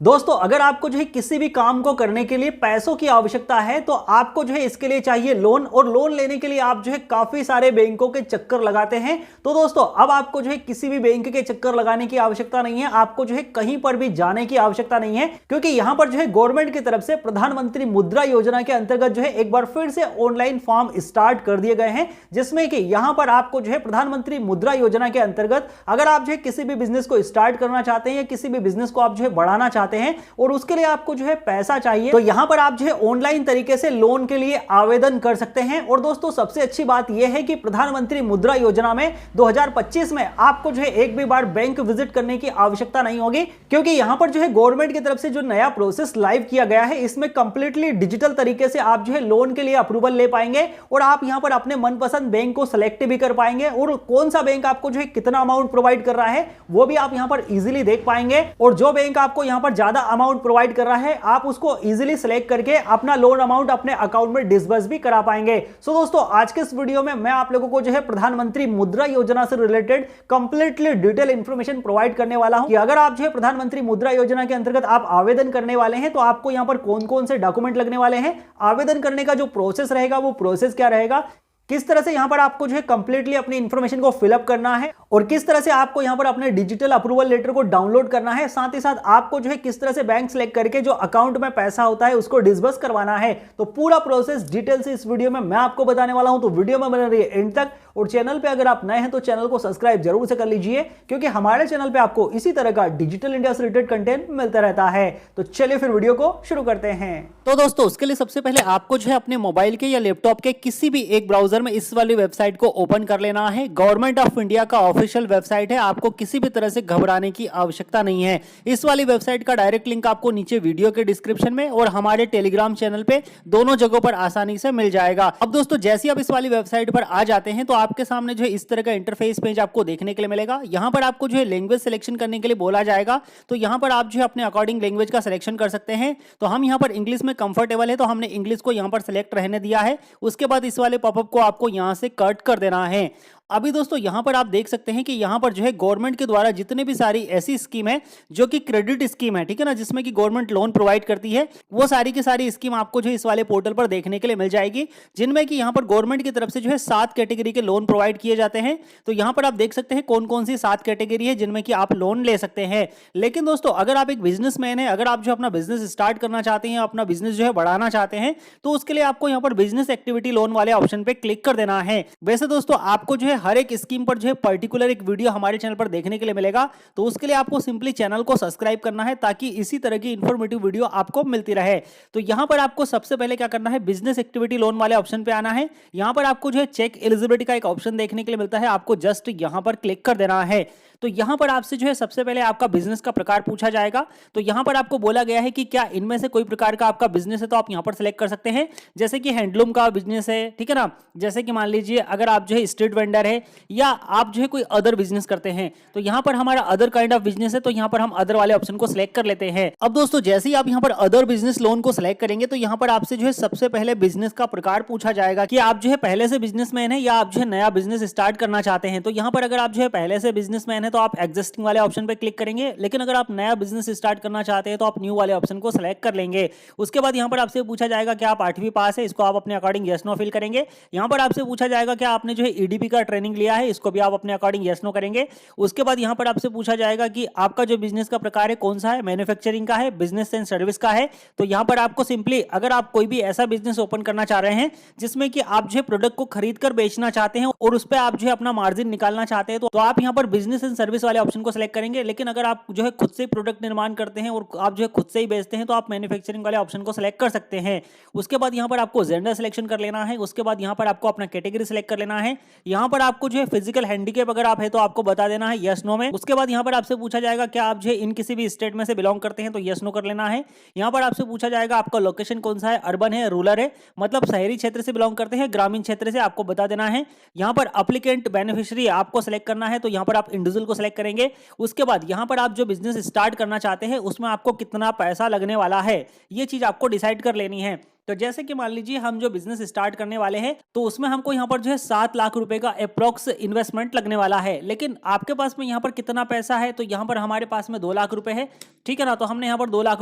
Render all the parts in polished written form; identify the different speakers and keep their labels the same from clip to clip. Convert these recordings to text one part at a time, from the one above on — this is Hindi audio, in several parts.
Speaker 1: दोस्तों अगर आपको जो है किसी भी काम को करने के लिए पैसों की आवश्यकता है तो आपको जो है इसके लिए चाहिए लोन, और लोन लेने के लिए आप जो है काफी सारे बैंकों के चक्कर लगाते हैं। तो दोस्तों अब आपको जो है किसी भी बैंक के चक्कर लगाने की आवश्यकता नहीं है, आपको जो है कहीं पर भी जाने की आवश्यकता नहीं है, क्योंकि यहां पर जो है गवर्नमेंट की तरफ से प्रधानमंत्री मुद्रा योजना के अंतर्गत जो है एक बार फिर से ऑनलाइन फॉर्म स्टार्ट कर दिए गए हैं, जिसमें कि यहां पर आपको जो है प्रधानमंत्री मुद्रा योजना के अंतर्गत अगर आप जो है किसी भी बिजनेस को स्टार्ट करना चाहते हैं या किसी भी बिजनेस को आप जो है बढ़ाना चाहते हैं और उसके लिए आपको जो है पैसा चाहिए, तो यहां पर आप जो है ऑनलाइन तरीके से लोन के लिए आवेदन कर सकते हैं। और दोस्तों सबसे अच्छी बात यह है कि प्रधानमंत्री मुद्रा योजना में 2025 में आपको जो है एक भी बार बैंक विजिट करने की आवश्यकता नहीं होगी, क्योंकि यहां पर जो है गवर्नमेंट की तरफ से जो नया प्रोसेस लाइव किया गया है इसमें कंप्लीटली डिजिटल तरीके से आप जो है लोन के लिए अप्रूवल ले पाएंगे और आप यहां पर अपने मनपसंद बैंक को सिलेक्ट भी कर पाएंगे, और कौन सा बैंक आपको जो है कितना अमाउंट प्रोवाइड कर रहा है वो भी आप यहां पर इजीली देख पाएंगे, और जो बैंक आपको यहां पर ज्यादा अमाउंट प्रोवाइड कर रहा है आप उसको इजीली सिलेक्ट करके अपना लोन अमाउंट अपने अकाउंट में डिसबर्स भी करा पाएंगे। सो दोस्तों आज के इस वीडियो में मैं आप लोगों को जो है प्रधानमंत्री मुद्रा योजना से related completely detail information provide करने वाला हूं कि अगर आप जो है प्रधानमंत्री मुद्रा योजना के अंतर्गत आप आवेदन करने वाले हैं तो आपको यहां पर कौन कौन से डॉक्यूमेंट लगने वाले हैं, आवेदन करने का जो प्रोसेस रहेगा वो प्रोसेस क्या रहेगा, किस तरह से यहां पर आपको जो है कंप्लीटली अपनी इंफॉर्मेशन को फिलअप करना है और किस तरह से आपको यहां पर अपने डिजिटल अप्रूवल लेटर को डाउनलोड करना है, साथ ही साथ आपको जो है किस तरह से बैंक सेलेक्ट करके जो अकाउंट में पैसा होता है उसको डिसबर्स करवाना है, तो पूरा प्रोसेस डिटेल से इस वीडियो में मैं आपको बताने वाला हूं। तो वीडियो में बने रहिए एंड तक, और चैनल पे अगर आप नए हैं तो चैनल को सब्सक्राइब जरूर से कर लीजिए, क्योंकि हमारे चैनल पे आपको इसी तरह का डिजिटल इंडिया से रिलेटेड कंटेंट मिलता रहता है। तो चलिए फिर वीडियो को शुरू करते हैं।
Speaker 2: तो दोस्तों उसके लिए सबसे पहले आपको जो है अपने मोबाइल के या लैपटॉप के किसी भी एक ब्राउजर में इस वाली वेबसाइट को ओपन कर लेना है। गवर्नमेंट ऑफ इंडिया का ऑफिशियल वेबसाइट है, आपको किसी भी तरह से घबराने की आवश्यकता नहीं है। इस वाली वेबसाइट का डायरेक्ट लिंक आपको नीचे वीडियो के डिस्क्रिप्शन में और हमारे टेलीग्राम चैनल पे दोनों जगहों पर आसानी से मिल जाएगा। अब दोस्तों जैसे आप इस वाली वेबसाइट पर आ जाते हैं तो आपके सामने जो है इस तरह का इंटरफेस पेज आपको देखने के लिए मिलेगा। यहां पर आपको जो है लैंग्वेज सिलेक्शन करने के लिए बोला जाएगा, तो यहां पर आप जो है अपने अकॉर्डिंग लैंग्वेज का सिलेक्शन कर सकते हैं। तो हम यहां पर इंग्लिश में कंफर्टेबल है तो हमने इंग्लिश को यहां पर सिलेक्ट रहने दिया है। उसके बाद इस वाले पॉपअप को आपको यहां से कट कर देना है। अभी दोस्तों यहां पर आप देख सकते हैं कि यहां पर जो है गवर्नमेंट के द्वारा जितने भी सारी ऐसी स्कीम है जो कि क्रेडिट स्कीम है, ठीक है ना, जिसमें कि गवर्नमेंट लोन प्रोवाइड करती है, वो सारी की सारी स्कीम आपको जो इस वाले पोर्टल पर देखने के लिए मिल जाएगी, जिनमें कि यहां पर गवर्नमेंट की तरफ से जो है 7 कैटेगरी के लोन प्रोवाइड किए जाते हैं। तो यहां पर आप देख सकते हैं कौन कौन सी 7 कैटेगरी है जिनमें कि आप लोन ले सकते हैं। लेकिन दोस्तों अगर आप एक बिजनेसमैन है, अगर आप जो अपना बिजनेस स्टार्ट करना चाहते हैं, अपना बिजनेस जो है बढ़ाना चाहते हैं, तो उसके लिए आपको यहां पर बिजनेस एक्टिविटी लोन वाले ऑप्शन पे क्लिक कर देना है। वैसे दोस्तों आपको जो है हर एक स्कीम जो है पर्टिकुलर एक वीडियो हमारे चैनल पर देखने के लिए मिलेगा, तो उसके लिए आपको सिंपली चैनल को सब्सक्राइब करना है ताकि इसी तरह की इंफॉर्मेटिव वीडियो आपको मिलती रहे। तो यहां पर आपको सबसे पहले क्या करना है, बिजनेस एक्टिविटी लोन वाले ऑप्शन पे आना है। यहां पर आपको जो है चेक एलिजिबिलिटी का एक ऑप्शन देखने के लिए मिलता है, आपको जस्ट यहां पर क्लिक कर देना है। तो यहां पर आपसे जो है सबसे पहले आपका बिजनेस का प्रकार पूछा जाएगा। तो यहां पर आपको बोला गया है कि क्या इनमें से कोई प्रकार का आपका बिजनेस है, तो आप यहां पर सिलेक्ट कर सकते हैं। जैसे कि हैंडलूम का बिजनेस है, ठीक है ना, जैसे कि मान लीजिए अगर आप जो है स्ट्रीट वेंडर है या आप जो है कोई अदर बिजनेस करते हैं, तो यहां पर हमारा अदर काइंड ऑफ बिजनेस है, तो यहां पर हम अदर वाले ऑप्शन को सिलेक्ट कर लेते हैं। अब दोस्तों जैसे ही आप यहां पर अदर बिजनेस लोन को सिलेक्ट करेंगे तो यहां पर आपसे जो है सबसे पहले बिजनेस का प्रकार पूछा जाएगा कि आप जो है पहले से बिजनेसमैन है या आप जो है नया बिजनेस स्टार्ट करना चाहते हैं। तो यहां पर अगर आप जो है पहले से बिजनेसमैन है तो आप एग्जिस्टिंग वाले ऑप्शन पे क्लिक करेंगे, लेकिन अगर आप नया बिजनेस स्टार्ट करना चाहते हैं तो आप न्यू वाले ऑप्शन को सिलेक्ट कर लेंगे। उसके बाद यहां पर आपसे पूछा जाएगा कि आप 8वीं पास है, इसको आप अपने अकॉर्डिंग यस नो फिल करेंगे। यहां पर आपसे पूछा जाएगा कि आपने जो है ईडीपी का ट्रेनिंग लिया है, इसको भी आप अपने अकॉर्डिंग यस नो करेंगे। उसके बाद यहां पर आपसे पूछा जाएगा कि आपका जो बिजनेस का प्रकार है कौन सा है, मैन्युफैक्चरिंग का है, बिजनेस एंड सर्विस का है। तो यहां पर आपको सिंपली अगर आप कोई भी ऐसा बिजनेस ओपन करना चाह रहे हैं जिसमें कि आप जो है प्रोडक्ट को खरीद कर बेचना चाहते हैं और उस पर आप जो है अपना मार्जिन निकालना चाहते हैं, तो आप यहां पर बिजनेस एंड सर्विस वाले ऑप्शन को सिलेक्ट करेंगे। लेकिन अगर आप जो है खुद से प्रोडक्ट निर्माण करते हैं और आप जो है खुद से ही बेचते हैं तो आप मैन्युफैक्चरिंग वाले ऑप्शन को सिलेक्ट कर सकते हैं। उसके बाद यहां पर आपको जेंडर सिलेक्शन कर लेना है। उसके बाद यहां पर आपको अपना कैटेगरी सिलेक्ट कर लेना है। यहां पर आपको जो है फिजिकल हैंडीकैप अगर आप है तो आपको बता देना है यस नो में। उसके बाद यहां पर आपसे पूछा जाएगा क्या आप जो है इन किसी भी स्टेट में से बिलोंग करते हैं, तो यस नो कर लेना है। यहां पर आपसे पूछा जाएगा आपका लोकेशन कौन सा है, अर्बन है, रूरल है, मतलब शहरी क्षेत्र से बिलोंग करते हैं, ग्रामीण क्षेत्र से, आपको बता देना है। यहां पर एप्लीकेंट बेनिफिशियरी आपको सिलेक्ट करना है, तो यहां पर आप इंडिविजुअल को सिलेक्ट करेंगे। उसके बाद यहां पर आप जो बिजनेस स्टार्ट करना चाहते हैं उसमें आपको कितना पैसा लगने वाला है, ये चीज आपको डिसाइड कर लेनी है। तो जैसे कि मान लीजिए हम जो बिजनेस स्टार्ट करने वाले हैं तो उसमें हमको यहाँ पर जो है 7 लाख रुपए का अप्रोक्स इन्वेस्टमेंट लगने वाला है। लेकिन आपके पास में यहाँ पर कितना पैसा है, तो यहाँ पर हमारे पास में 2 लाख रुपए है। ठीक है ना। तो हमने यहाँ पर 2 लाख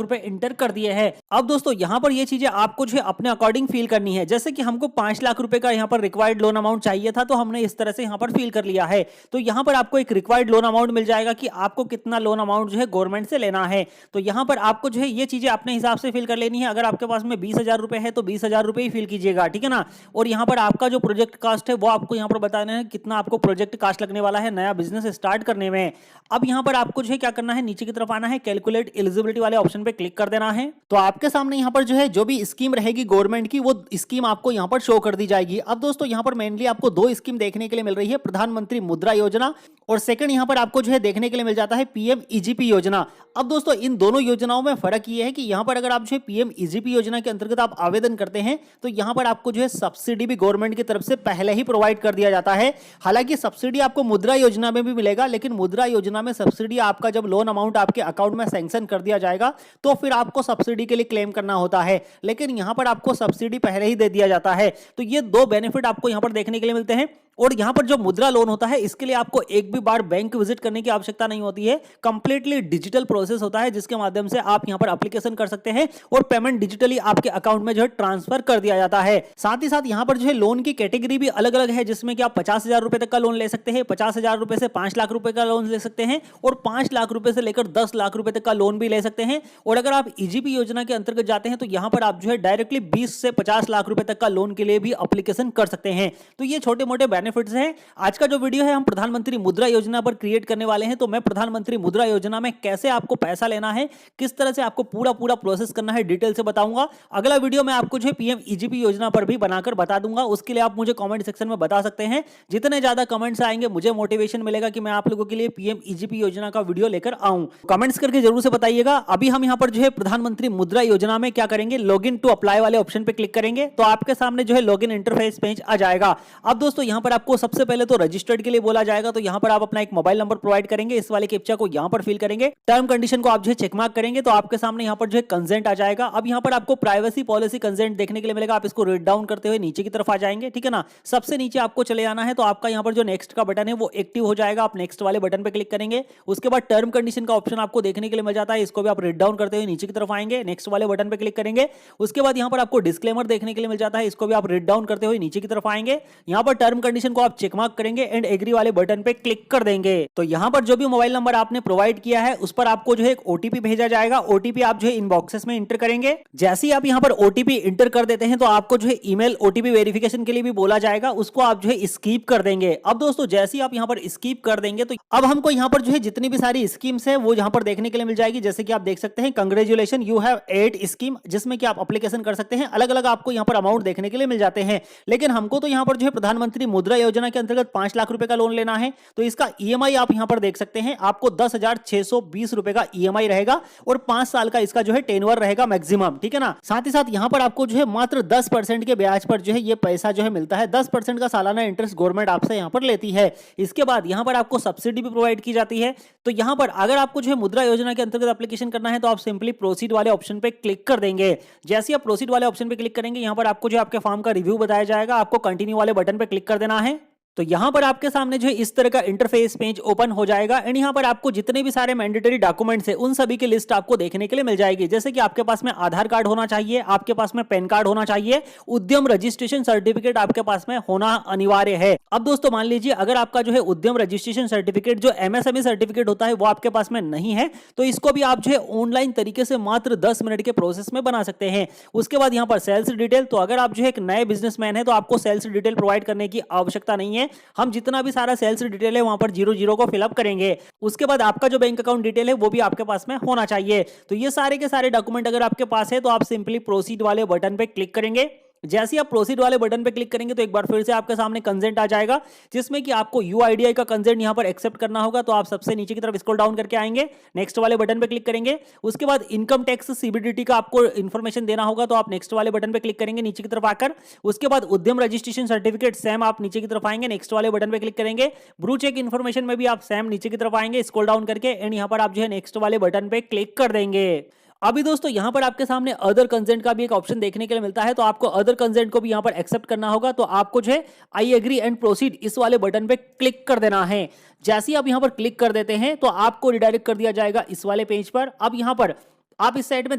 Speaker 2: रुपए इंटर कर दिए हैं। अब दोस्तों यहाँ पर ये चीजें आपको जो है अपने अकॉर्डिंग फील करनी है। जैसे कि हमको 5 लाख रुपए का यहाँ पर रिक्वायर्ड लोन अमाउंट चाहिए था, तो हमने इस तरह से यहाँ पर फील कर लिया है। तो यहाँ पर आपको एक रिक्वायर्ड लोन अमाउंट मिल जाएगा कि आपको कितना लोन अमाउंट जो है गवर्नमेंट से लेना है। तो यहाँ पर आपको जो है ये चीजें अपने हिसाब से फिल कर लेनी है। अगर आपके पास में 20,000 रुपए है तो 20,000 रुपए ही फिल कीजिएगा, ठीक है ना। और यहाँ पर आपका जो प्रोजेक्ट कास्ट है वो आपको यहाँ पर बताना है कितना आपको प्रोजेक्ट कास्ट लगने वाला है नया बिजनेस स्टार्ट करने में। अब यहाँ पर आपको जो है क्या करना है, नीचे की तरफ आना है, कैलकुलेट एलिजिबिलिटी वाले ऑप्शन पे क्लिक कर देना है। तो आपके सामने यहाँ पर जो है जो भी स्कीम रहेगी गवर्नमेंट की, वो स्कीम आपको यहाँ पर शो कर दी जाएगी। अब दोस्तों यहाँ पर मेनली आपको 2 स्कीम देखने के लिए मिल रही है, प्रधानमंत्री मुद्रा योजना और सेकंड यहाँ पर आपको जो है देखने के लिए मिल जाता है पीएम ईजीपी योजना। अब दोस्तों इन दोनों योजनाओं में फर्क ये है कि यहाँ पर अगर आप जो है पीएम ईजीपी योजना के अंतर्गत आप आवेदन करते हैं तो यहाँ पर आपको जो है सब्सिडी भी गवर्नमेंट की तरफ से पहले ही प्रोवाइड कर दिया जाता है। हालांकि सब्सिडी आपको मुद्रा योजना में भी मिलेगा, लेकिन मुद्रा योजना में सब्सिडी आपका जब लोन अमाउंट आपके अकाउंट में सैंक्शन कर दिया जाएगा तो फिर आपको सब्सिडी के लिए क्लेम करना होता है, लेकिन यहां पर आपको सब्सिडी पहले ही दे दिया जाता है। तो ये 2 बेनिफिट आपको यहां पर देखने के लिए मिलते हैं। और यहां पर जो मुद्रा लोन होता है इसके लिए आपको एक भी बार बैंक विजिट करने की आवश्यकता नहीं होती है, कंप्लीटली डिजिटल प्रोसेस होता है जिसके माध्यम से आप यहां पर एप्लीकेशन कर सकते हैं और पेमेंट डिजिटली आपके अकाउंट में जो है ट्रांसफर कर दिया जाता है। साथ ही साथ यहां पर जो है लोन की कैटेगरी भी अलग अलग है, जिसमें कि आप 50,000 रुपए तक का लोन ले सकते हैं, 50,000 रुपए से 5 लाख रुपए का लोन ले सकते हैं और 5 लाख रुपए से लेकर 10 लाख रुपए तक का लोन भी ले सकते हैं। और अगर आप ईजीपी योजना के अंतर्गत जाते हैं तो यहां पर आप जो है डायरेक्टली 20 से 50 लाख रुपए तक का लोन के लिए भी एप्लीकेशन कर सकते हैं। तो ये छोटे मोटे बेनिफिट्स हैं। आज का जो वीडियो है हम प्रधानमंत्री मुद्रा योजना पर क्रिएट करने वाले हैं। तो मैं प्रधानमंत्री मुद्रा योजना में कैसे आपको पैसा लेना है, किस तरह से आपको पूरा प्रोसेस करना है, डिटेल से बताऊंगा। अगला वीडियो में आपको जो है पीएम ईजीपी योजना पर भी बनाकर बता दूंगा। उसके लिए आप मुझे कमेंट सेक्शन में बता सकते हैं। जितने ज्यादा कमेंट्स आएंगे मुझे मोटिवेशन मिलेगा कि मैं आप लोगों के लिए पीएम ईजीपी योजना का वीडियो लेकर आऊं। कमेंट्स करके जरूर से बताइएगा। अभी हम यहां पर जो है प्रधानमंत्री मुद्रा योजना में क्या करेंगे, लॉगिन टू अप्लाई वाले ऑप्शन पे क्लिक करेंगे तो आपके सामने जो है लॉगिन इंटरफेस पेज आ जाएगा। अब दोस्तों यहां पर आपको सबसे पहले तो रजिस्टर्ड के लिए बोला जाएगा, तो यहां पर आप अपना एक मोबाइल नंबर प्रोवाइड करेंगे, इस वाले कैप्चा को यहां पर फिल करेंगे, टर्म कंडीशन को आप जो है चेक मार्क करेंगे तो आपके सामने यहां पर जो है कंसेंट आ जाएगा। अब यहां पर आपको प्राइवेसी पॉलिसी कंसेंट देखने के लिए मिलेगा, आप इसको रीड डाउन करते हुए नीचे की तरफ आ जाएंगे, ठीक है ना। सबसे नीचे आपको चले आना है तो आपका यहां पर जो नेक्स्ट का बटन है वो एक्टिव हो जाएगा, आप नेक्स्ट वाले बटन पे क्लिक करेंगे। उसके बाद टर्म कंडीशन का ऑप्शन आपको देखने के लिए मिल जाता है, इसको भी आप रीड डाउन करते हुए नीचे की तरफ आएंगे, नेक्स्ट वाले बटन पे क्लिक करेंगे। उसके बाद यहां पर आपको डिस्क्लेमर देखने के लिए मिल जाता है, इसको भी आप रीड डाउन करते हुए नीचे की तरफ आएंगे। यहां पर टर्म कंडीशन को आप चेक मार्क करेंगे एंड एग्री वाले बटन पे क्लिक कर देंगे। तो यहां पर जो भी मोबाइल नंबर आपने प्रोवाइड किया है उस पर आपको जो है एक ओटीपी भेजा जाएगा। ओटीपी आप जो है इनबॉक्सेस में इंटर करेंगे। जैसे ही आप यहां पर ओटीपी इंटर कर देते हैं तो आपको जो है ईमेल ओटीपी वेरिफिकेशन के लिए भी बोला जाएगा, उसको आप जो है स्किप कर देंगे। अब दोस्तों जैसे ही आप यहां पर स्किप कर देंगे तो अब हमको यहां पर जो है जितनी भी सारी स्कीम्स है वो यहां पर देखने के लिए मिल जाएगी। जैसे कि आप देख सकते हैं कंग्रेचुलेशन यू हैव 8 स्कीम, जिसमें कि आप एप्लीकेशन कर सकते हैं। अलग अलग आपको यहां पर अमाउंट देखने के लिए मिल जाते हैं, लेकिन हमको तो यहां पर जो है प्रधानमंत्री मुद्रा योजना के अंतर्गत 5 लाख रुपए का लोन लेना है। तो इसका ईएमआई आप यहां पर देख सकते हैं, आपको 10,620 रुपए का ईएमआई रहेगा और 5 साल का इसका जो है टेन्योर रहेगा मैक्सिमम, ठीक है ना। साथ ही साथ यहां पर आपको जो है मात्र 10% के ब्याज पर जो है ये पैसा जो है मिलता है। 10% का सालाना इंटरेस्ट गवर्नमेंट आपसे यहां पर लेती है। इसके बाद यहां पर आपको सब्सिडी भी प्रोवाइड की जाती है। तो यहां पर अगर आपको जो है मुद्रा योजना के अंतर्गत एप्लीकेशन करना है तो आप सिंपली प्रोसीड वाले ऑप्शन पे क्लिक कर देंगे। जैसे ही आप प्रोसीड वाले ऑप्शन पे क्लिक करेंगे यहां पर आपको जो आपके फॉर्म का रिव्यू बताया जाएगा, आपको कंटिन्यू वाले बटन पे क्लिक कर देना है। तो यहां पर आपके सामने जो है इस तरह का इंटरफेस पेज ओपन हो जाएगा एंड यहां पर आपको जितने भी सारे मैंडेटरी डॉक्यूमेंट्स है उन सभी की लिस्ट आपको देखने के लिए मिल जाएगी। जैसे कि आपके पास में आधार कार्ड होना चाहिए, आपके पास में पैन कार्ड होना चाहिए, उद्यम रजिस्ट्रेशन सर्टिफिकेट आपके पास में होना अनिवार्य है। अब दोस्तों मान लीजिए अगर आपका जो है उद्यम रजिस्ट्रेशन सर्टिफिकेट जो एमएसएमई सर्टिफिकेट होता है वो आपके पास में नहीं है तो इसको भी आप जो है ऑनलाइन तरीके से मात्र 10 मिनट के प्रोसेस में बना सकते हैं। उसके बाद यहां पर सेल्स डिटेल, तो अगर आप जो है एक नए बिजनेसमैन है तो आपको सेल्स डिटेल प्रोवाइड करने की आवश्यकता नहीं है। हम जितना भी सारा सेल्स डिटेल है वहां पर 00 को फिलअप करेंगे। उसके बाद आपका जो बैंक अकाउंट डिटेल है वो भी आपके पास में होना चाहिए। तो ये सारे के सारे डॉक्यूमेंट अगर आपके पास है तो आप सिंपली प्रोसीड वाले बटन पे क्लिक करेंगे। जैसे ही आप प्रोसीड वाले बटन पे क्लिक करेंगे तो एक बार फिर से आपके सामने कंसेंट आ जाएगा, जिसमें कि आपको यूआईडीआई का कंसेंट यहां पर एक्सेप्ट करना होगा। तो आप सबसे नीचे की तरफ स्क्रॉल डाउन करके आएंगे, नेक्स्ट वाले बटन पे क्लिक करेंगे। उसके बाद इनकम टैक्स सीबीडीटी का आपको इन्फॉर्मेशन देना होगा, तो आप नेक्स्ट वाले बटन पे क्लिक करेंगे नीचे की तरफ आकर। उसके बाद उद्यम रजिस्ट्रेशन सर्टिफिकेट सेम आप नीचे की तरफ आएंगे, नेक्स्ट वाले बटन पे क्लिक करेंगे। ब्लू चेक इन्फॉर्मेशन में भी आप सेम नीचे की तरफ आएंगे स्क्रॉल डाउन करके एंड यहां पर आप जो है नेक्स्ट वाले बटन पे क्लिक कर देंगे। अभी दोस्तों यहाँ पर आपके सामने अदर कंसेंट का भी एक ऑप्शन देखने के लिए मिलता है, तो आपको अदर कंसेंट को भी यहाँ पर एक्सेप्ट करना होगा। तो आपको जो है आई एग्री एंड प्रोसीड इस वाले बटन पे क्लिक कर देना है। जैसे ही आप यहाँ पर क्लिक कर देते हैं तो आपको रिडायरेक्ट कर दिया जाएगा इस वाले पेज पर। अब यहाँ पर आप इस साइड में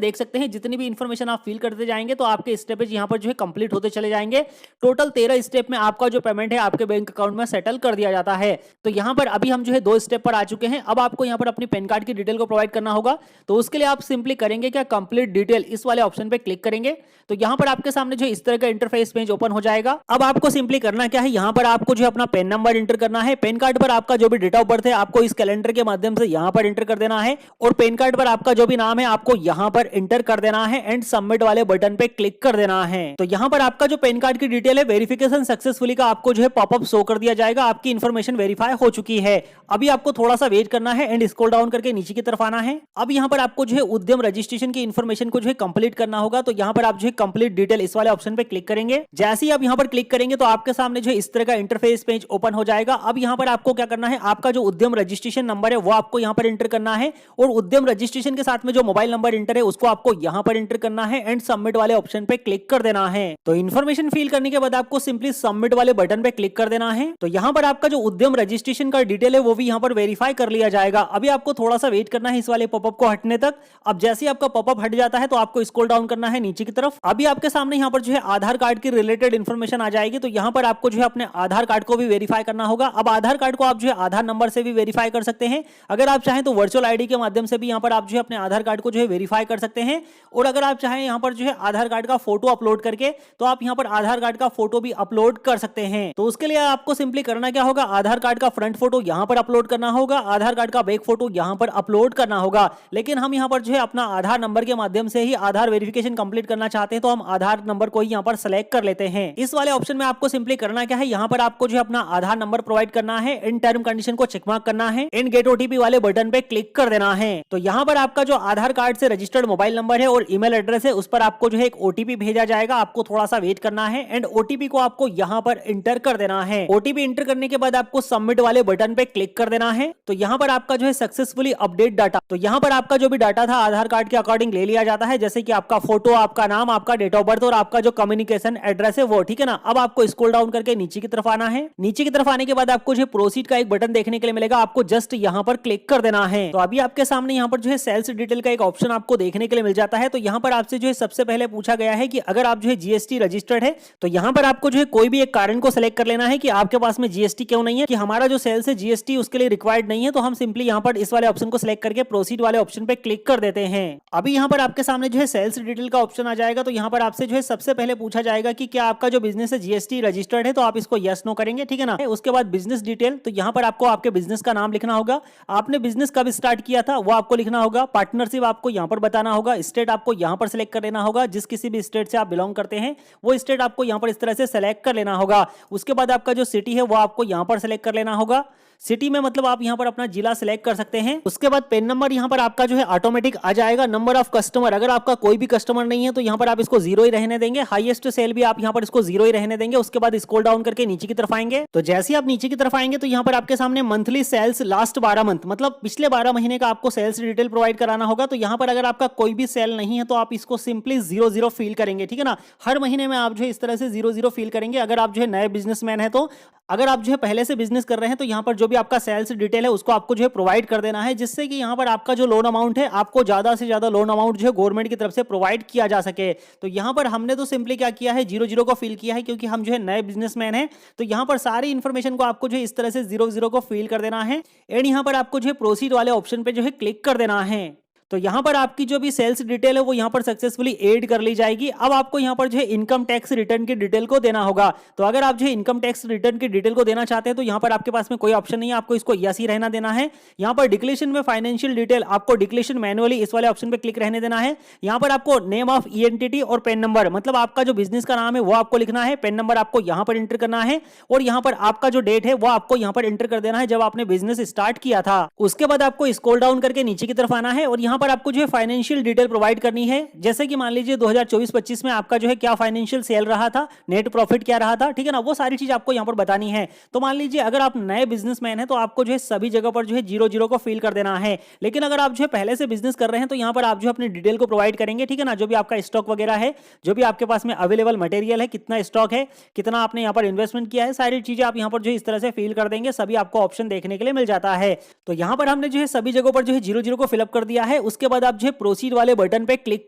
Speaker 2: देख सकते हैं जितनी भी इंफॉर्मेशन आप फिल करते जाएंगे तो आपके स्टेपेज यहाँ पर जो है कंप्लीट होते चले जाएंगे। टोटल 13 स्टेप में आपका जो पेमेंट है आपके बैंक अकाउंट में सेटल कर दिया जाता है। तो यहाँ पर अभी हम जो है 2 स्टेप पर आ चुके हैं। अब आपको यहाँ पर अपनी पैन कार्ड की डिटेल को प्रोवाइड करना होगा। तो उसके लिए आप सिंपली करेंगे क्या, कंप्लीट डिटेल इस वाले ऑप्शन पे क्लिक करेंगे तो यहाँ पर आपके सामने जो इस तरह का इंटरफेस पेज ओपन हो जाएगा। अब आपको सिंपली करना क्या है, यहाँ पर आपको जो अपना पैन नंबर एंटर करना है। पैन कार्ड पर आपका जो भी डेट ऑफ बर्थ है आपको इस कैलेंडर के माध्यम से यहाँ पर एंटर कर देना है और पैन कार्ड पर आपका जो भी नाम है आपको यहाँ पर एंटर कर देना है एंड सबमिट वाले बटन पे क्लिक कर देना है। तो यहाँ पर आपका जो पैन कार्ड की डिटेल है वेरिफिकेशन सक्सेसफुली का आपको जो है पॉपअप शो कर दिया जाएगा। आपकी इंफॉर्मेशन वेरीफाई हो चुकी है। अभी आपको थोड़ा सा वेट करना है एंड स्क्रॉल डाउन करके नीचे की तरफ आना है। अब यहाँ पर आपको जो है उद्यम रजिस्ट्रेशन की इंफॉर्मेशन को जो है कंप्लीट करना होगा। तो यहाँ पर आप जो है कंप्लीट डिटेल इस वाले ऑप्शन पे क्लिक करेंगे। जैसे ही आप यहाँ पर क्लिक करेंगे तो आपके सामने जो है इस तरह का इंटरफेस पेज ओपन हो जाएगा। अब यहाँ पर आपको क्या करना है, आपका जो उद्यम रजिस्ट्रेशन नंबर है वो आपको यहाँ पर एंटर करना है और उद्यम रजिस्ट्रेशन के साथ में जो मोबाइल नंबर एंटर है उसको आपको यहाँ पर एंटर करना है एंड सबमिट वाले ऑप्शन पे क्लिक कर देना है। तो इन्फॉर्मेशन फिल करने के बाद आपको सिंपली सबमिट वाले बटन पे क्लिक कर देना है। तो यहाँ पर आपका जो उद्यम रजिस्ट्रेशन का डिटेल है वो भी यहाँ पर वेरीफाई कर लिया जाएगा। अभी आपको थोड़ा सा वेट करना है इस वाले पॉपअप को हटने तक। अब जैसे ही आपका पॉपअप हट जाता है तो आपको स्क्रॉल डाउन करना है नीचे की तरफ। अभी आपके सामने यहाँ पर जो है आधार कार्ड की रिलेटेड इन्फॉर्मेशन आ जाएगी। तो यहाँ पर आपको जो है अपने आधार कार्ड को भी वेरीफाई करना होगा। अब आधार कार्ड को आप जो है आधार नंबर से भी वेरीफाई कर सकते हैं। अगर आप चाहें तो वर्चुअल आईडी के माध्यम से भी यहाँ पर आप जो है अपने आधार कार्ड को जो है वेरीफाई कर सकते हैं। और अगर आप चाहें यहाँ पर जो है आधार कार्ड का फोटो अपलोड करके तो आप यहाँ पर आधार कार्ड का फोटो भी अपलोड कर सकते हैं। तो उसके लिए आपको सिंपली करना क्या होगा, आधार कार्ड का फ्रंट फोटो यहाँ पर अपलोड करना होगा, आधार कार्ड का बैक फोटो यहाँ पर अपलोड करना होगा। लेकिन हम यहाँ पर जो है अपना आधार नंबर के माध्यम से ही आधार वेरिफिकेशन कंप्लीट करना चाहते हैं तो हम आधार नंबर को ही यहाँ पर सेलेक्ट कर लेते हैं। इस वाले ऑप्शन में आपको सिंपली करना क्या है, यहाँ पर आपको जो है अपना आधार नंबर प्रोवाइड करना है, इन टर्म कंडीशन को चेकमार्क करना है, इन गेट ओटीपी वाले बटन पे क्लिक कर देना है। तो यहाँ पर आपका जो आधार कार्ड से रजिस्टर्ड मोबाइल नंबर है और ईमेल एड्रेस है उस पर आपको जो है एक ओटीपी भेजा जाएगा। आपको थोड़ा सा वेट करना है एंड ओटीपी को आपको यहाँ पर इंटर कर देना है। ओटीपी इंटर करने के बाद आपको सबमिट वाले बटन पे क्लिक कर देना है। तो यहाँ पर आपका जो है सक्सेसफुली अपडेट डाटा, तो यहाँ पर आपका जो भी डाटा था आधार कार्ड के अकॉर्डिंग ले लिया जाता है, जैसे कि आपका फोटो, आपका नाम, आपका डेट ऑफ बर्थ और आपका जो कम्युनिकेशन एड्रेस है वो, ठीक है ना। अब आपको स्क्रॉल डाउन करके नीचे की तरफ आना है। नीचे की तरफ आने के बाद आपको जो प्रोसीड का एक बटन देखने के लिए मिलेगा, आपको जस्ट यहाँ पर क्लिक कर देना है। तो अभी आपके सामने यहाँ पर जो है सेल्स डिटेल का एक ऑप्शन आपको देखने के लिए मिल जाता है। तो यहाँ पर आपसे जो है सबसे पहले पूछा गया है कि अगर आप जो है जीएसटी रजिस्टर्ड है तो यहाँ पर आपको जो है कोई भी एक कारण को सिलेक्ट कर लेना है कि आपके पास में जीएसटी क्यों नहीं है, कि हमारा जो सेल्स है जीएसटी उसके लिए रिक्वायर्ड नहीं है। तो हम सिंपली यहाँ पर इस वाले ऑप्शन को सिलेक्ट करके प्रोसीड वाले ऑप्शन पे क्लिक कर देते हैं। अभी यहाँ पर आपके सामने जो है सेल्स डिटेल का ऑप्शन आ जाएगा। तो यहाँ पर आपसे जो है सबसे पहले पूछा जाएगा कि क्या आपका जो बिजनेस है जीएसटी रजिस्टर्ड है, तो आप इसको यस नो करेंगे, ठीक है ना। उसके बाद बिजनेस डिटेल, तो यहाँ पर आपको आपके बिजनेस का नाम लिखना होगा, आपने बिजनेस कब स्टार्ट किया था वो आपको लिखना होगा, पार्टनरशिप आपको यहाँ पर बताना होगा, स्टेट आपको यहाँ पर सिलेक्ट कर लेना होगा, जिस किसी भी स्टेट से आप बिलोंग करते हैं वो स्टेट आपको यहाँ पर इस तरह से सेलेक्ट कर लेना होगा। उसके बाद आपका जो सिटी है वो आपको यहाँ पर सेलेक्ट कर लेना होगा। सिटी में मतलब आप यहाँ पर अपना जिला सिलेक्ट कर सकते हैं। उसके बाद पेन नंबर यहाँ पर आपका जो है ऑटोमेटिक आ जाएगा। नंबर ऑफ कस्टमर, अगर आपका कोई भी कस्टमर नहीं है तो यहाँ पर आप इसको 0 ही रहने देंगे। हाईएस्ट सेल भी आप यहाँ पर इसको 0 ही रहने देंगे। उसके बाद स्क्रॉल डाउन करके नीचे की तरफ आएंगे। तो जैसे ही आप नीचे की तरफ आएंगे तो यहाँ पर आपके सामने मंथली सेल्स लास्ट 12 मंथ, मतलब पिछले 12 महीने का आपको सेल्स डिटेल प्रोवाइड कराना होगा। तो यहाँ पर अगर आपका कोई भी सेल नहीं है तो आप इसको सिंपली 0 फील करेंगे, ठीक है ना। हर महीने में आप जो है इस तरह से 0 फील करेंगे। अगर आप जो है नए बिजनेसमैन है तो, अगर आप जो है पहले से बिजनेस कर रहे हैं तो यहाँ पर जो भी आपका सेल्स डिटेल है उसको आपको जो है प्रोवाइड कर देना है, जिससे कि यहाँ पर आपका जो लोन अमाउंट है आपको ज्यादा से ज्यादा लोन अमाउंट जो है गवर्नमेंट की तरफ से प्रोवाइड किया जा सके। तो यहाँ पर हमने तो सिंपली क्या किया है, 0 को फील किया है, क्योंकि हम जो है नए बिजनेसमैन हैं। तो यहाँ पर सारी इन्फॉर्मेशन को आपको जो है इस तरह से 0 को फील कर देना है एंड यहाँ पर आपको जो है प्रोसीड वाले ऑप्शन पे जो है क्लिक कर देना है। तो यहाँ पर आपकी जो भी सेल्स डिटेल है वो यहाँ पर सक्सेसफुली ऐड कर ली जाएगी। अब आपको यहाँ पर जो है इनकम टैक्स रिटर्न की डिटेल को देना होगा। तो अगर आप जो है इनकम टैक्स रिटर्न की डिटेल को देना चाहते हैं तो यहाँ पर आपके पास में कोई ऑप्शन नहीं है, आपको इसको यस ही रहना देना है। यहाँ पर डिक्लेरेशन में फाइनेंशियल डिटेल, आपको डिक्लेरेशन मैनुअली इस वाले ऑप्शन पे क्लिक रहने देना है। यहाँ पर आपको नेम ऑफ एंटिटी और पेन नंबर, मतलब आपका जो बिजनेस का नाम है वो आपको लिखना है, पेन नंबर आपको यहाँ पर एंटर करना है और यहाँ पर आपका जो डेट है वो आपको यहाँ पर एंटर कर देना है जब आपने बिजनेस स्टार्ट किया था। उसके बाद आपको स्क्रॉल डाउन करके नीचे की तरफ आना है और यहाँ यहाँ पर आपको जो है फाइनेंशियल डिटेल प्रोवाइड करनी है, जैसे कि मान लीजिए 2024-25 में आपका जो है क्या फाइनेंशियल सेल रहा था, नेट प्रॉफिट क्या रहा था, ठीक है ना, वो सारी चीज आपको यहाँ पर बतानी है। तो मान लीजिए अगर आप नए बिजनेसमैन हैं तो आपको जो है सभी जगह पर जो है 0 को फिल कर देना है। लेकिन अगर आप जो है पहले से बिजनेस कर रहे हैं तो यहाँ पर आप जो अपनी डिटेल को प्रोवाइड करेंगे, ठीक है ना, जो भी आपका स्टॉक वगैरह है, जो भी आपके पास में अवेलेबल मटेरियल है, कितना स्टॉक है, कितना आपने यहाँ पर इन्वेस्टमेंट किया है, सारी चीजें आप यहाँ पर जो इस तरह से फिल कर देंगे, सभी आपको ऑप्शन देखने के लिए मिल जाता है। तो यहाँ पर हमने जो है सभी जगहों पर जो है 0 को फिलअप कर दिया है। उसके बाद आप जो है प्रोसीड वाले बटन पे क्लिक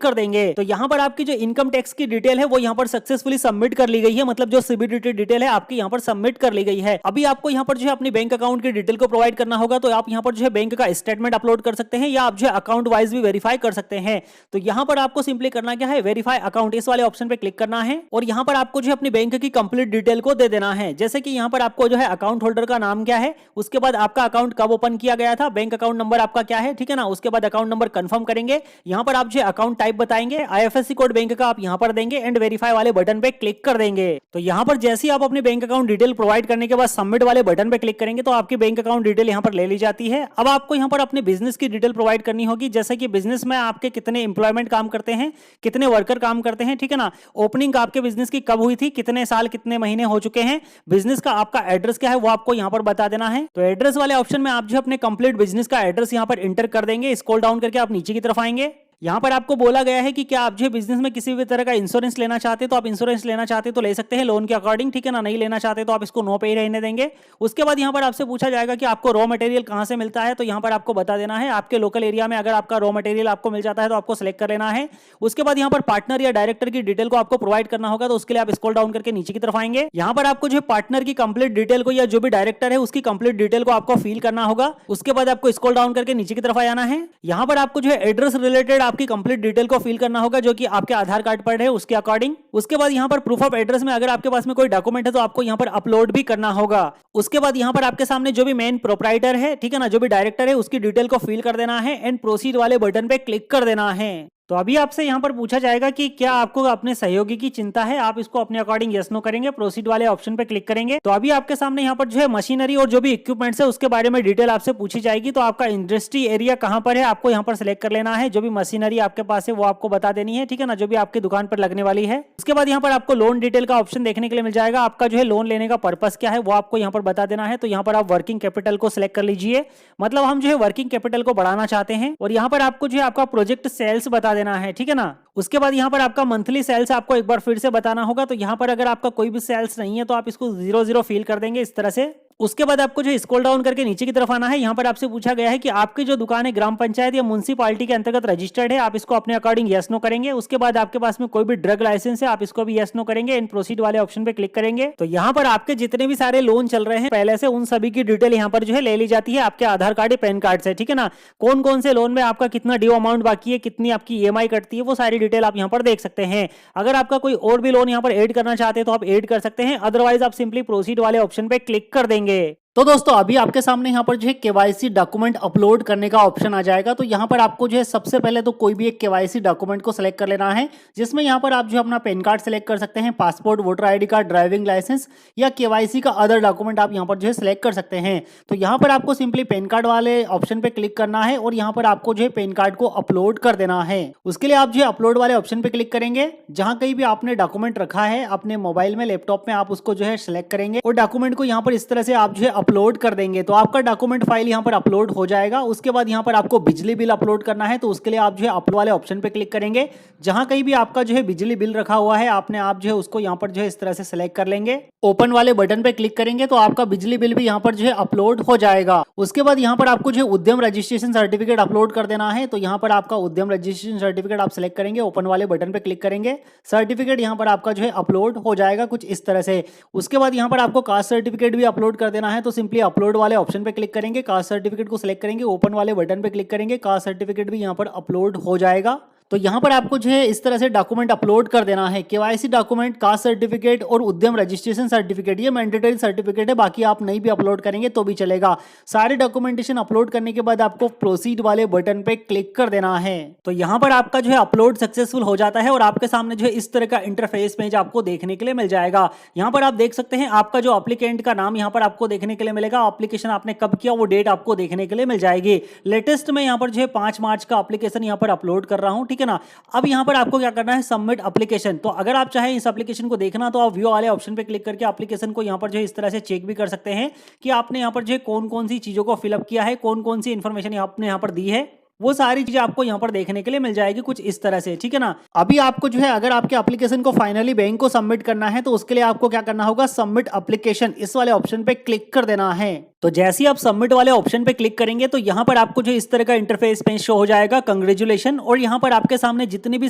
Speaker 2: कर देंगे। तो यहाँ पर आपकी जो इनकम टैक्स की डिटेल है वो यहाँ पर सक्सेसफुली सबमिट कर ली गई है, मतलब जो सीबीडीटी डिटेल है आपकी यहाँ पर सबमिट कर ली गई है। अभी आपको यहाँ पर जो है अपनी बैंक अकाउंट की डिटेल को प्रोवाइड करना होगा। तो आप यहाँ पर जो है बैंक का स्टेटमेंट अपलोड कर सकते हैं या आप जो है अकाउंट वाइज भी वेरीफाई कर सकते हैं। तो यहाँ पर आपको सिंपली करना क्या है, वेरीफाई अकाउंट इस वाले ऑप्शन पे क्लिक करना है और यहाँ पर आपको जो है अपनी बैंक की कंप्लीट डिटेल को दे देना है। जैसे कि यहाँ पर आपको जो है अकाउंट होल्डर का नाम क्या है, उसके बाद आपका अकाउंट कब ओपन किया गया था, बैंक अकाउंट नंबर आपका क्या है, ठीक है ना, उसके बाद अकाउंट नंबर कंफर्म करेंगे। यहाँ पर आप जो अकाउंट टाइप बताएंगे, आईएफएससी कोड बैंक का आप यहाँ पर देंगे एंड वेरीफाई वाले बटन पे क्लिक कर देंगे। तो यहाँ पर जैसे ही आप अपने बैंक अकाउंट डिटेल प्रोवाइड करने के बाद सबमिट वाले बटन पे क्लिक करेंगे तो आपकी बैंक अकाउंट डिटेल यहाँ पर ले ली जाती है। अब आपको यहाँ पर अपने बिजनेस की डिटेल प्रोवाइड करनी होगी, जैसे कि बिजनेस में आपके कितने एम्प्लॉयमेंट काम करते हैं, कितने वर्कर काम करते हैं, ठीक है ना, ओपनिंग आपके बिजनेस की कब हुई थी, कितने साल कितने महीने हो चुके हैं, बिजनेस का आपका एड्रेस क्या है वो आपको यहाँ पर बता देना है। तो एड्रेस वाले ऑप्शन में आप जो अपने कंप्लीट बिजनेस का एड्रेस यहाँ पर एंटर कर देंगे। स्क्रॉल डाउन करके आप नीचे की तरफ आएंगे। यहाँ पर आपको बोला गया है कि क्या आप जो बिजनेस में किसी भी तरह का इंश्योरेंस लेना चाहते हैं तो आप इंश्योरेंस लेना चाहते तो ले सकते हैं लोन के अकॉर्डिंग, ठीक है ना, नहीं लेना चाहते तो आप इसको नो पे ही रहने देंगे। उसके बाद यहाँ पर आपसे पूछा जाएगा कि आपको रॉ मटेरियल कहाँ से मिलता है, तो यहाँ पर आपको बता देना है। आपके लोकल एरिया में अगर आपका रॉ मटेरियल आपको मिल जाता है तो आपको सिलेक्ट कर लेना है। उसके बाद यहाँ पर पार्टनर या डायरेक्टर की डिटेल को आपको प्रोवाइड करना होगा, तो उसके लिए आप स्क्रॉल डाउन करके नीचे की तरफ आएंगे। यहाँ पर आपको जो पार्टनर की कंप्लीट डिटेल को या जो भी डायरेक्टर है उसकी कंप्लीट डिटेल को आपको फिल करना होगा। उसके बाद आपको स्क्रॉल डाउन करके नीचे की तरफ आ जाना है। यहाँ पर आपको जो है एड्रेस रिलेटेड आपकी कंप्लीट डिटेल को फिल करना होगा जो कि आपके आधार कार्ड पर है उसके अकॉर्डिंग। उसके बाद यहाँ पर प्रूफ ऑफ एड्रेस में अगर आपके पास में कोई डॉक्यूमेंट है तो आपको यहाँ पर अपलोड भी करना होगा। उसके बाद यहाँ पर आपके सामने जो भी मेन प्रोप्राइटर है, ठीक है ना, जो भी डायरेक्टर है उसकी डिटेल को फिल कर देना है एंड प्रोसीड वाले बटन पे क्लिक कर देना है। तो अभी आपसे यहाँ पर पूछा जाएगा कि क्या आपको अपने सहयोगी की चिंता है, आप इसको अपने अकॉर्डिंग यस नो करेंगे, प्रोसीड वाले ऑप्शन पे क्लिक करेंगे। तो अभी आपके सामने यहाँ पर जो है मशीनरी और जो भी इक्विपमेंट्स है उसके बारे में डिटेल आपसे पूछी जाएगी। तो आपका इंडस्ट्री एरिया कहाँ पर है आपको यहाँ पर सिलेक्ट कर लेना है। जो भी मशीनरी आपके पास है वो आपको बता देनी है, ठीक है ना, जो भी आपकी दुकान पर लगने वाली है। उसके बाद यहाँ पर आपको लोन डिटेल का ऑप्शन देखने के लिए मिल जाएगा। आपका जो है लोन लेने का पर्पस क्या है वो आपको यहाँ पर बता देना है। तो यहाँ पर आप वर्किंग कैपिटल को सिलेक्ट कर लीजिए, मतलब हम जो है वर्किंग कैपिटल को बढ़ाना चाहते हैं। और यहाँ पर आपको जो है आपका प्रोजेक्ट सेल्स बता देना है, ठीक है ना। उसके बाद यहाँ पर आपका मंथली सेल्स आपको एक बार फिर से बताना होगा। तो यहाँ पर अगर आपका कोई भी सेल्स नहीं है तो आप इसको 0 फिल कर देंगे इस तरह से। उसके बाद आपको जो स्क्रॉल डाउन करके नीचे की तरफ आना है। यहाँ पर आपसे पूछा गया है कि आपकी जो दुकान है ग्राम पंचायत या म्युनिसिपालिटी के अंतर्गत रजिस्टर्ड है, आप इसको अपने अकॉर्डिंग यस नो करेंगे। उसके बाद आपके पास में कोई भी ड्रग लाइसेंस है आप इसको भी यस नो करेंगे एंड प्रोसीड वाले ऑप्शन पे क्लिक करेंगे। तो यहाँ पर आपके जितने भी सारे लोन चल रहे हैं पहले से उन सभी की डिटेल यहाँ पर जो है ले ली जाती है आपके आधार कार्ड या पैन कार्ड से, ठीक है ना। कौन कौन से लोन में आपका कितना ड्यू अमाउंट बाकी है, कितनी आपकी ईएमआई कटती है, वो सारी डिटेल आप यहाँ पर देख सकते हैं। अगर आपका कोई और भी लोन यहाँ पर ऐड करना चाहते हैं तो आप ऐड कर सकते हैं, अदरवाइज आप सिंपली प्रोसीड वाले ऑप्शन पे क्लिक कर देंगे। तो दोस्तों अभी आपके सामने यहाँ पर जो है केवाईसी डॉक्यूमेंट अपलोड करने का ऑप्शन आ जाएगा। तो यहाँ पर आपको जो है सबसे पहले तो कोई भी एक केवाईसी डॉक्यूमेंट को सिलेक्ट कर लेना है, जिसमें यहाँ पर आप जो अपना पैन कार्ड सिलेक्ट कर सकते हैं, passport, voter ID card, driving licence या केवाईसी का अदर डॉक्यूमेंट आप यहाँ पर जो है सिलेक्ट कर सकते हैं। तो यहाँ पर आपको सिंपली पैन कार्ड वाले ऑप्शन पे क्लिक करना है और यहाँ पर आपको जो है पैन कार्ड को अपलोड कर देना है। उसके लिए आप जो है अपलोड वाले ऑप्शन पे क्लिक करेंगे। जहाँ कहीं भी आपने डॉक्यूमेंट रखा है अपने मोबाइल में, लैपटॉप में, आप उसको जो है सिलेक्ट करेंगे और डॉक्यूमेंट को यहाँ पर इस तरह से आप जो है अपलोड कर देंगे। तो आपका डॉक्यूमेंट फाइल यहाँ पर अपलोड हो जाएगा। उसके बाद यहाँ पर आपको बिजली बिल अपलोड करना है, तो उसके लिए आप जो है अपलोड वाले ऑप्शन पे क्लिक करेंगे। जहां कहीं भी आपका जो है बिजली बिल रखा हुआ है आपने आप जो है उसको यहाँ पर जो है इस तरह से सिलेक्ट कर लेंगे। ओपन वाले बटन पे क्लिक करेंगे तो आपका बिजली बिल भी यहाँ पर जो है अपलोड हो जाएगा। उसके बाद यहाँ पर आपको जो है उद्यम रजिस्ट्रेशन सर्टिफिकेट अपलोड कर देना है। तो यहाँ पर आपका उद्यम रजिस्ट्रेशन सर्टिफिकेट आप सिलेक्ट करेंगे, ओपन वाले बटन पे क्लिक करेंगे, सर्टिफिकेट यहाँ पर आपका जो है अपलोड हो जाएगा कुछ इस तरह से। उसके बाद यहाँ पर आपको कास्ट सर्टिफिकेट भी अपलोड कर देना है। तो सिंपली अपलोड वाले ऑप्शन पे क्लिक करेंगे, कास्ट सर्टिफिकेट को सिलेक्ट करेंगे, ओपन वाले बटन पे क्लिक करेंगे, कास्ट सर्टिफिकेट भी यहाँ पर अपलोड हो जाएगा। तो यहाँ पर आपको जो है इस तरह से डॉक्यूमेंट अपलोड कर देना है। केवाईसी डॉक्यूमेंट, कास्ट सर्टिफिकेट और उद्यम रजिस्ट्रेशन सर्टिफिकेट, ये मैंडेटरी सर्टिफिकेट है, बाकी आप नहीं भी अपलोड करेंगे तो भी चलेगा। सारे डॉक्यूमेंटेशन अपलोड करने के बाद आपको प्रोसीड वाले बटन पे क्लिक कर देना है। तो यहाँ पर आपका जो है अपलोड सक्सेसफुल हो जाता है और आपके सामने जो है इस तरह का इंटरफेस पेज आपको देखने के लिए मिल जाएगा। यहाँ पर आप देख सकते हैं आपका जो एप्लीकेंट का नाम यहाँ पर आपको देखने के लिए मिलेगा, एप्लीकेशन आपने कब किया वो डेट आपको देखने के लिए मिल जाएगी। लेटेस्ट में यहाँ पर जो है 5 मार्च का एप्लीकेशन यहाँ पर अपलोड कर रहा हूँ, ठीक है ना। अब यहाँ पर आपको क्या करना है, सबमिट एप्लीकेशन। तो अगर आप चाहें इस एप्लीकेशन को देखना तो आप व्यू वाले ऑप्शन पे क्लिक करके एप्लीकेशन को यहाँ पर जो है इस तरह से चेक भी कर सकते हैं कि आपने यहाँ पर जो है कौन कौन सी चीजों को फिलअप किया है, कौन कौन सी इंफॉर्मेशन आपने यहाँ पर दी है, वो सारी चीजें आपको यहाँ पर देखने के लिए मिल जाएगी कुछ इस तरह से, ठीक है ना। अभी आपको जो है अगर आपके एप्लीकेशन को फाइनली बैंक को सबमिट करना है तो उसके लिए आपको क्या करना होगा, सबमिट एप्लीकेशन इस वाले ऑप्शन पे क्लिक कर देना है। तो जैसे ही आप सबमिट वाले ऑप्शन पे क्लिक करेंगे तो यहाँ पर आपको जो इस तरह का इंटरफेस पेज शो हो जाएगा, कंग्रेचुलेशन। और यहाँ पर आपके सामने जितनी भी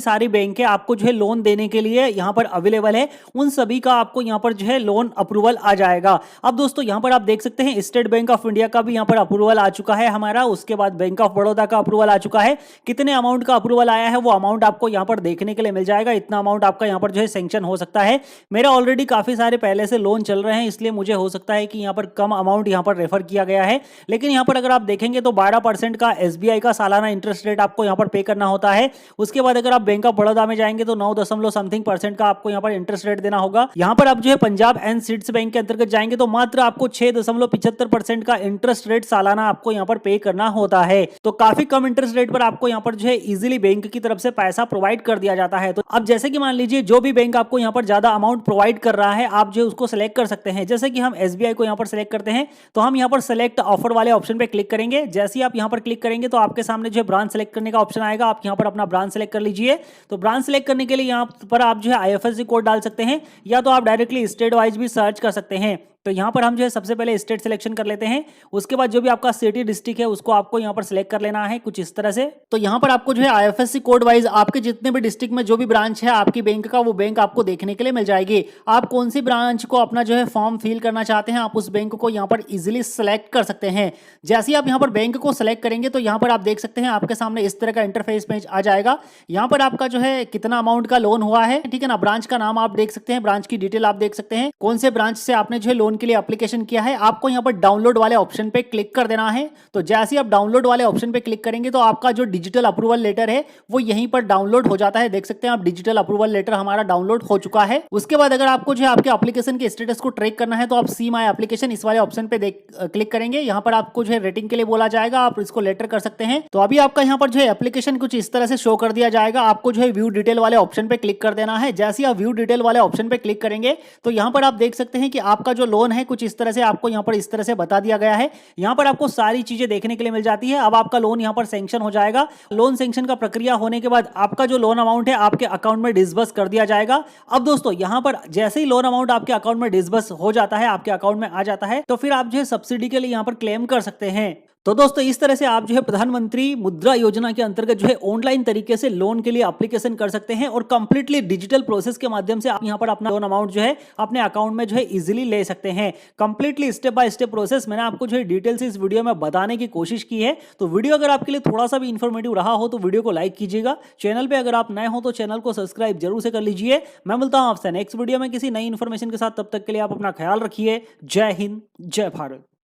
Speaker 2: सारी बैंक है आपको जो है लोन देने के लिए यहाँ पर अवेलेबल है, उन सभी का आपको यहाँ पर जो है लोन अप्रूवल आ जाएगा। अब दोस्तों यहाँ पर आप देख सकते हैं स्टेट बैंक ऑफ इंडिया का भी यहाँ पर अप्रूवल आ चुका है हमारा, उसके बाद बैंक ऑफ बड़ौदा का अप्रूवल आ चुका है। कितने अमाउंट का अप्रूवल आया है वो अमाउंट आपको यहाँ पर देखने के लिए मिल जाएगा, इतना अमाउंट आपका यहाँ पर जो है सैंक्शन हो सकता है। मेरा ऑलरेडी काफी सारे पहले से लोन चल रहे हैं, इसलिए मुझे हो सकता है कि यहाँ पर कम अमाउंट यहाँ पर रेफर किया गया है। लेकिन यहाँ पर अगर आप देखेंगे तो 12% का एसबीआई का सालाना इंटरेस्ट रेट आपको यहाँ पर पे करना होता है। उसके बाद अगर आप बैंक ऑफ बड़ौदा में जाएंगे तो 9.something% का आपको यहाँ पर इंटरेस्ट रेट देना होगा। यहाँ पर आप जो है पंजाब एंड सिड्स बैंक के अंतर्गत जाएंगे तो मात्र आपको 6.75% का इंटरेस्ट रेट सालाना आपको यहाँ पर पे करना होता है। तो काफी कम इंटरेस्ट रेट पर आपको यहाँ पर जो है इजीली बैंक की तरफ से पैसा प्रोवाइड कर दिया जाता है। तो अब जैसे कि मान लीजिए जो भी बैंक आपको यहाँ पर ज्यादा अमाउंट प्रोवाइड कर रहा है आप जो उसको सिलेक्ट कर सकते हैं। जैसे कि हम एसबीआई को यहाँ पर सिलेक्ट करते हैं तो हम यहाँ पर सिलेक्ट ऑफर वाले ऑप्शन पे क्लिक करेंगे। जैसे ही आप यहाँ पर क्लिक करेंगे तो आपके सामने जो है ब्रांच सेलेक्ट करने का ऑप्शन आएगा, आप यहाँ पर अपना ब्रांच सेलेक्ट कर लीजिए। तो ब्रांच सेलेक्ट करने के लिए यहाँ पर आप जो है आईएफएससी कोड डाल सकते हैं या तो आप डायरेक्टली स्टेट वाइज भी सर्च कर सकते हैं। तो यहाँ पर हम जो है सबसे पहले स्टेट सिलेक्शन कर लेते हैं, उसके बाद जो भी आपका सिटी डिस्ट्रिक्ट है उसको आपको यहाँ पर सिलेक्ट कर लेना है कुछ इस तरह से। तो यहाँ पर आपको जो है आईएफएससी कोड वाइज आपके जितने भी डिस्ट्रिक्ट में जो भी ब्रांच है आपकी बैंक का वो बैंक आपको देखने के लिए मिल जाएगी। आप कौन सी ब्रांच को अपना जो है फॉर्म फिल करना चाहते हैं आप उस बैंक को यहाँ पर इजिली सेलेक्ट कर सकते हैं। जैसे ही आप यहाँ पर बैंक को सिलेक्ट करेंगे तो यहाँ पर आप देख सकते हैं आपके सामने इस तरह का इंटरफेस पेज आ जाएगा। यहाँ पर आपका जो है कितना अमाउंट का लोन हुआ है, ठीक है ना, ब्रांच का नाम आप देख सकते हैं, ब्रांच की डिटेल आप देख सकते हैं, कौन से ब्रांच से आपने जो है लोन के लिए एप्लीकेशन किया है। आपको यहाँ पर डाउनलोड वाले ऑप्शन पे क्लिक कर देना है। तो जैसे ही आप डाउनलोड वाले ऑप्शन पे क्लिक करेंगे तो आपका जो डिजिटल अप्रूवल लेटर है वो यहीं पर डाउनलोड हो जाता है। देख सकते हैं आप डिजिटल अप्रूवल लेटर हमारा डाउनलोड हो चुका है। उसके बाद अगर आपको जो है आपके एप्लीकेशन के स्टेटस को ट्रैक करना है तो आप सी माई एप्लीकेशन इस वाले ऑप्शन पे क्लिक करेंगे। यहाँ पर आपको जो है रेटिंग के लिए बोला जाएगा, आप इसको लेटर कर सकते हैं। तो अभी आपका यहाँ पर जो है एप्लीकेशन कुछ इस तरह से शो कर दिया जाएगा। आपको जो है व्यू डिटेल वाले ऑप्शन पे क्लिक कर देना है। जैसे आप व्यू डिटेल वाले ऑप्शन पे क्लिक करेंगे तो यहाँ पर आप देख सकते हैं कि आपका जो लोन है कुछ इस तरह से आपको यहाँ पर इस तरह से बता दिया गया है। यहाँ पर आपको सारी चीजें देखने के लिए मिल जाती है। अब आपका लोन यहाँ पर सैंक्शन हो जाएगा। लोन सैंक्शन का प्रक्रिया होने के बाद आपका जो लोन अमाउंट है आपके अकाउंट में डिसबर्स कर दिया जाएगा। अब दोस्तों यहाँ पर जैसे ही लोन अमाउंट आपके अकाउंट में डिसबर्स हो जाता है, आपके अकाउंट में आ जाता है, तो फिर आप जो है सब्सिडी के लिए यहाँ पर क्लेम कर सकते हैं। तो दोस्तों इस तरह से आप जो है प्रधानमंत्री मुद्रा योजना के अंतर्गत जो है ऑनलाइन तरीके से लोन के लिए एप्लीकेशन कर सकते हैं और कंप्लीटली डिजिटल प्रोसेस के माध्यम से आप यहाँ पर अपना लोन अमाउंट जो है अपने अकाउंट में जो है इजीली ले सकते हैं। Completely step by step process मैंने आपको जो है डिटेल से इस वीडियो में बताने की कोशिश की है। तो वीडियो अगर आपके लिए थोड़ा सा भी इन्फॉर्मेटिव रहा हो तो वीडियो को लाइक कीजिएगा। चैनल पर अगर आप नए हो तो चैनल को सब्सक्राइब जरूर से कर लीजिए। मैं मिलता हूँ आपसे नेक्स्ट वीडियो में किसी नई इन्फॉर्मेशन के साथ, तब तक के लिए आप अपना ख्याल रखिए। जय हिंद, जय भारत।